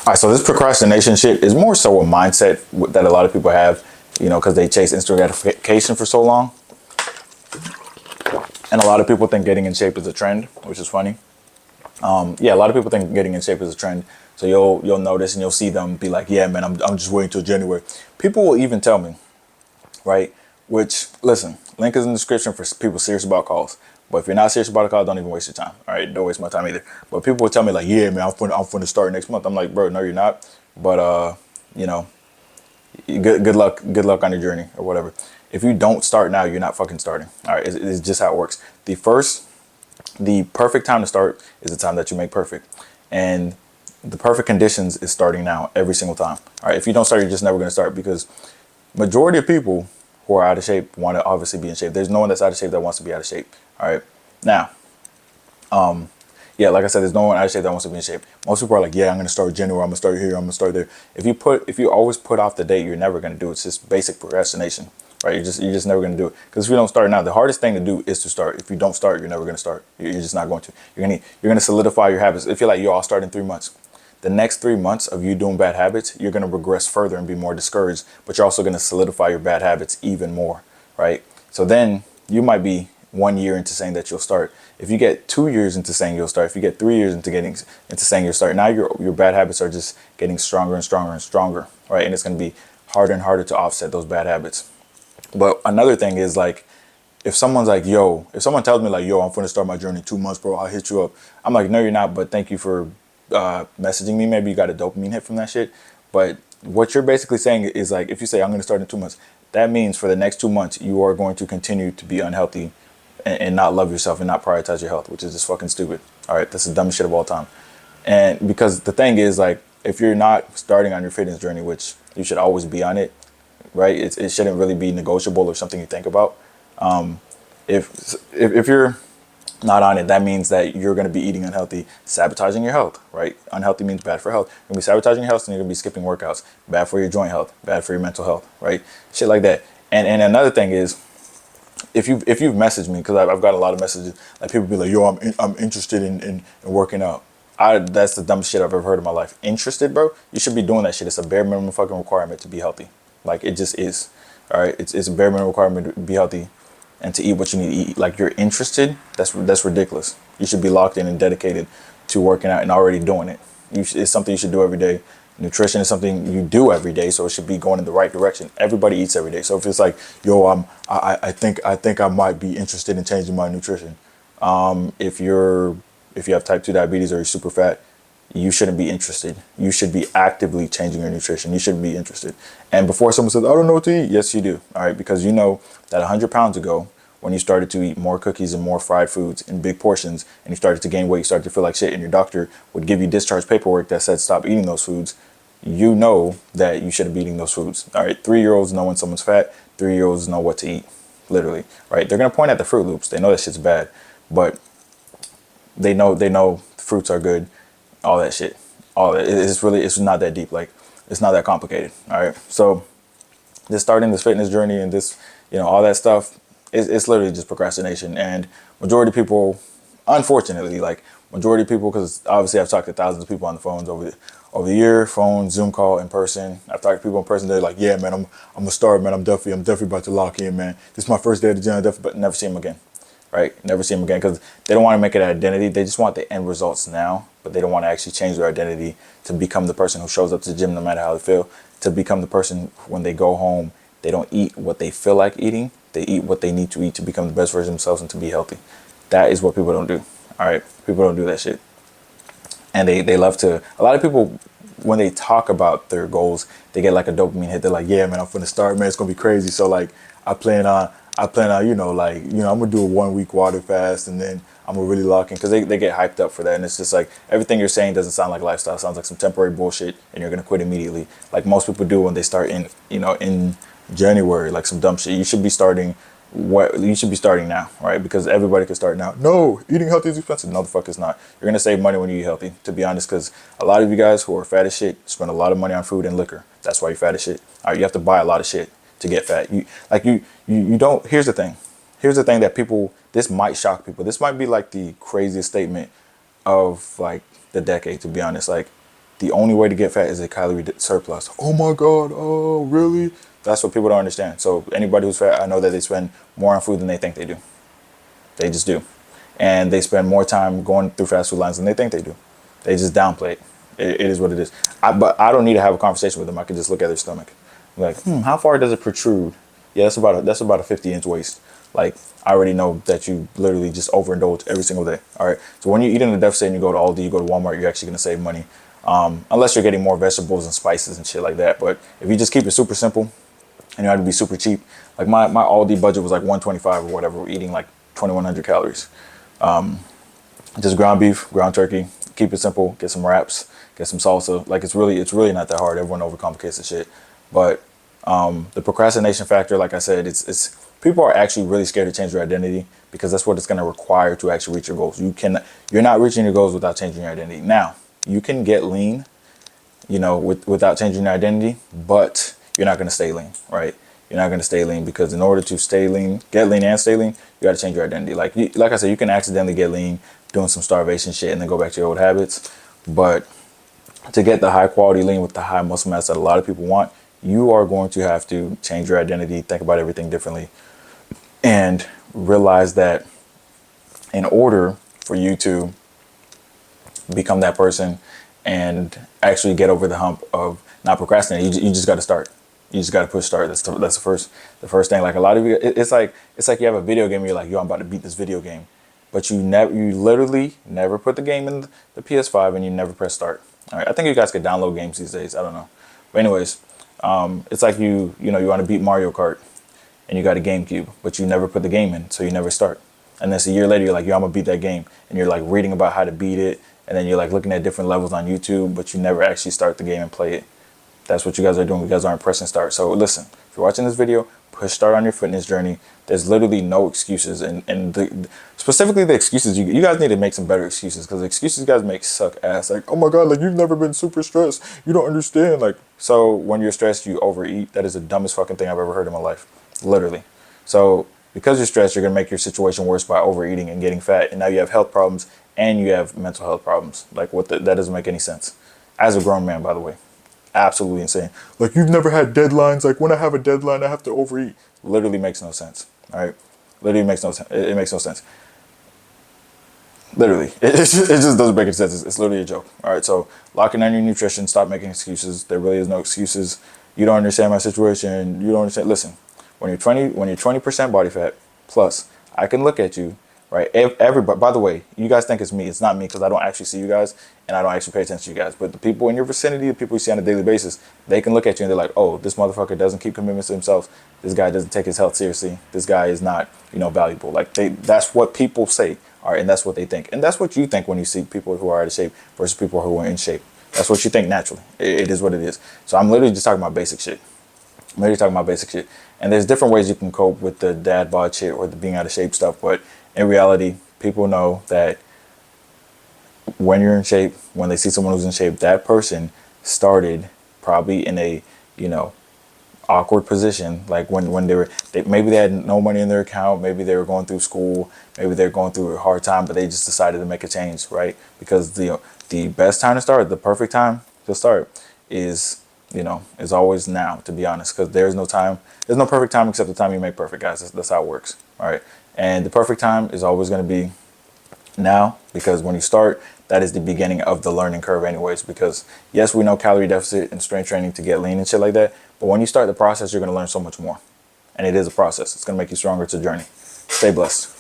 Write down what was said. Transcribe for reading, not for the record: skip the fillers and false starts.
All right, so this procrastination shit is more so a mindset that a lot of people have, you know, because they chase instant gratification for so long. And a lot of people think getting in shape is a trend, which is funny. Yeah, a lot of people think getting in shape is a trend. So you'll notice and you'll see them be like, yeah, man, I'm just waiting till January. People will even tell me, right? Which, listen, link is in the description for people serious about calls. But if you're not serious about a call, don't even waste your time. All right, don't waste my time either. But people will tell me like, yeah, man, I'm to start next month. I'm like, bro, no, you're not. But you know, good luck on your journey or whatever. If you don't start now, you're not fucking starting. All right, it's just how it works. The perfect time to start is the time that you make perfect, and the perfect conditions is starting now every single time. All right, if you don't start, you're just never going to start, because majority of people who are out of shape want to obviously be in shape. There's no one that's out of shape that wants to be out of shape. All right, now, yeah, like I said, there's no one out of shape that wants to be in shape. Most people are like, yeah, I'm going to start January, I'm going to start here, I'm going to start there. If you always put off the date, you're never going to do it. It's just basic procrastination, right? You're just never going to do it, because if you don't start now, the hardest thing to do is to start. If you don't start, you're never going to start. You're just not going to. You're going to solidify your habits. If you're like, yo, I'll start in 3 months. The next 3 months of you doing bad habits, you're going to regress further and be more discouraged, but you're also going to solidify your bad habits even more, right? So then you might be 1 year into saying that you'll start. If you get 2 years into saying you'll start, if you get 3 years into saying you'll start, now your bad habits are just getting stronger and stronger and stronger, right? And it's going to be harder and harder to offset those bad habits. But another thing is, like, if someone tells me like, yo, I'm going to start my journey in 2 months, bro, I'll hit you up. I'm like, no, you're not, but thank you for messaging me. Maybe you got a dopamine hit from that shit. But what you're basically saying is, like, if you say I'm going to start in 2 months, that means for the next 2 months you are going to continue to be unhealthy and not love yourself and not prioritize your health, which is just fucking stupid. All right, that's the dumbest shit of all time. And because the thing is, like, if you're not starting on your fitness journey, which you should always be on it, right? It shouldn't really be negotiable or something you think about. If you're not on it, that means that you're going to be eating unhealthy, sabotaging your health, right? Unhealthy means bad for health. You're going to be sabotaging your health, and you're going to be skipping workouts. Bad for your joint health, bad for your mental health, right? Shit like that. And another thing is, if you've messaged me, because I've got a lot of messages, like people be like, yo, I'm interested in working out. That's the dumbest shit I've ever heard in my life. Interested, bro? You should be doing that shit. It's a bare minimum fucking requirement to be healthy. Like, it just is. All right, it's a bare minimum requirement to be healthy and to eat what you need to eat. Like, you're interested? That's ridiculous. You should be locked in and dedicated to working out and already doing it. It's something you should do every day. Nutrition is something you do every day, so it should be going in the right direction. Everybody eats every day. So if it's like, yo, I think I might be interested in changing my nutrition. If you have type 2 diabetes or you're super fat, you shouldn't be interested. You should be actively changing your nutrition. You shouldn't be interested. And before someone says, I don't know what to eat, yes, you do. All right, because you know that 100 pounds ago, when you started to eat more cookies and more fried foods in big portions, and you started to gain weight, you started to feel like shit, and your doctor would give you discharge paperwork that said stop eating those foods, you know that you shouldn't be eating those foods. All right, 3-year-olds know when someone's fat. 3-year-olds know what to eat, literally, right? They're going to point at the Fruit Loops. They know that shit's bad, but they know fruits are good, all that shit. All that. It's not that deep. Like, it's not that complicated. All right, so just starting this fitness journey and this, all that stuff, it's literally just procrastination. And majority of people, unfortunately, because obviously I've talked to thousands of people on the phones over the year, phone, Zoom call, in person. I've talked to people in person. They're like, yeah, man, I'm gonna start, man. I'm definitely about to lock in, man. This is my first day at the gym, but never see them again, right? Never see them again, because they don't want to make it an identity. They just want the end results now, but they don't want to actually change their identity to become the person who shows up to the gym no matter how they feel, to become the person when they go home, they don't eat what they feel like eating. They eat what they need to eat to become the best version of themselves and to be healthy. That is what people don't do. All right, people don't do that shit. And they love to, a lot of people, when they talk about their goals, they get like a dopamine hit. They're like, yeah, man, I'm finna start, man. It's gonna be crazy. So like, I plan on, I'm gonna do a 1 week water fast, and then I'm gonna really lock in, because they get hyped up for that. And it's just like, everything you're saying doesn't sound like lifestyle. It sounds like some temporary bullshit, and you're gonna quit immediately, like most people do when they start in January, like some dumb shit. You should be starting now, right? Because everybody can start now. No, eating healthy is expensive. No, the fuck it's not. You're gonna save money when you eat healthy, to be honest, because a lot of you guys who are fat as shit spend a lot of money on food and liquor. That's why you're fat as shit. All right, you have to buy a lot of shit to get fat. You don't. Here's the thing that people, this might shock people. This might be like the craziest statement of like the decade, to be honest. Like, the only way to get fat is a calorie surplus. Oh my God. Oh, really? That's what people don't understand. So anybody who's fat, I know that they spend more on food than they think they do. They just do. And they spend more time going through fast food lines than they think they do. They just downplay it. It is what it is. But I don't need to have a conversation with them. I can just look at their stomach. I'm like, how far does it protrude? Yeah, that's about a 50-inch waist. Like, I already know that you literally just overindulge every single day. All right. So when you eat in a deficit and you go to Aldi, you go to Walmart, you're actually going to save money. Unless you're getting more vegetables and spices and shit like that. But if you just keep it super simple and you have to be super cheap, like my Aldi budget was like 125 or whatever. We're eating like 2,100 calories. Just ground beef, ground turkey. Keep it simple. Get some wraps. Get some salsa. Like, it's really not that hard. Everyone overcomplicates the shit. But the procrastination factor, like I said, it's people are actually really scared to change their identity because that's what it's going to require to actually reach your goals. You're not reaching your goals without changing your identity. Now, you can get lean, without changing your identity, but you're not going to stay lean, right? You're not going to stay lean because in order to stay lean, get lean and stay lean, you got to change your identity. Like I said, you can accidentally get lean doing some starvation shit and then go back to your old habits. But to get the high quality lean with the high muscle mass that a lot of people want, you are going to have to change your identity, think about everything differently, and realize that in order for you to become that person and actually get over the hump of not procrastinating, you just got to start. You just got to push start. That's the first thing. Like, a lot of you, it's like you have a video game and you're like, yo, I'm about to beat this video game, but you literally never put the game in the PS5 and you never press start. All right, I think you guys could download games these days. I don't know, but anyways, it's like you want to beat Mario Kart and you got a GameCube, but you never put the game in, so you never start. And then a year later, you're like, yo, I'm gonna beat that game, and you're like reading about how to beat it, and then you're like looking at different levels on YouTube, but you never actually start the game and play it. That's what you guys are doing. You guys aren't pressing start. So listen, if you're watching this video, push start on your fitness journey. There's literally no excuses, and specifically the excuses, you guys need to make some better excuses, because the excuses you guys make suck ass. Like, oh my God, like, you've never been super stressed, you don't understand. Like, so when you're stressed, you overeat. That is the dumbest fucking thing I've ever heard in my life, literally. So because you're stressed, you're gonna make your situation worse by overeating and getting fat, and now you have health problems and you have mental health problems. Like, that doesn't make any sense. As a grown man, by the way. Absolutely insane. Like, you've never had deadlines. Like, when I have a deadline, I have to overeat. Literally makes no sense. All right. Literally makes no sense. It makes no sense. Literally. It just doesn't make any sense. It's literally a joke. All right. So locking on your nutrition. Stop making excuses. There really is no excuses. You don't understand my situation. You don't understand. Listen, when you're 20% body fat plus, I can look at you. Right. Everybody, by the way, you guys think it's me. It's not me, because I don't actually see you guys and I don't actually pay attention to you guys. But the people in your vicinity, the people you see on a daily basis, they can look at you and they're like, oh, this motherfucker doesn't keep commitments to himself. This guy doesn't take his health seriously. This guy is not, valuable. Like, that's what people say. All right. And that's what they think. And that's what you think when you see people who are out of shape versus people who are in shape. That's what you think naturally. It is what it is. So I'm literally just talking about basic shit. I'm literally talking about basic shit. And there's different ways you can cope with the dad bod shit or the being out of shape stuff. But in reality, people know that when you're in shape, when they see someone who's in shape, that person started probably in a, awkward position. Like when maybe they had no money in their account, maybe they were going through school, maybe they're going through a hard time, but they just decided to make a change, right? Because the best time to start, the perfect time to start is always now, to be honest, because there's no perfect time except the time you make perfect, guys. That's how it works. All right. And the perfect time is always going to be now, because when you start, that is the beginning of the learning curve anyways, because yes, we know calorie deficit and strength training to get lean and shit like that. But when you start the process, you're going to learn so much more. And it is a process. It's going to make you stronger. It's a journey. Stay blessed.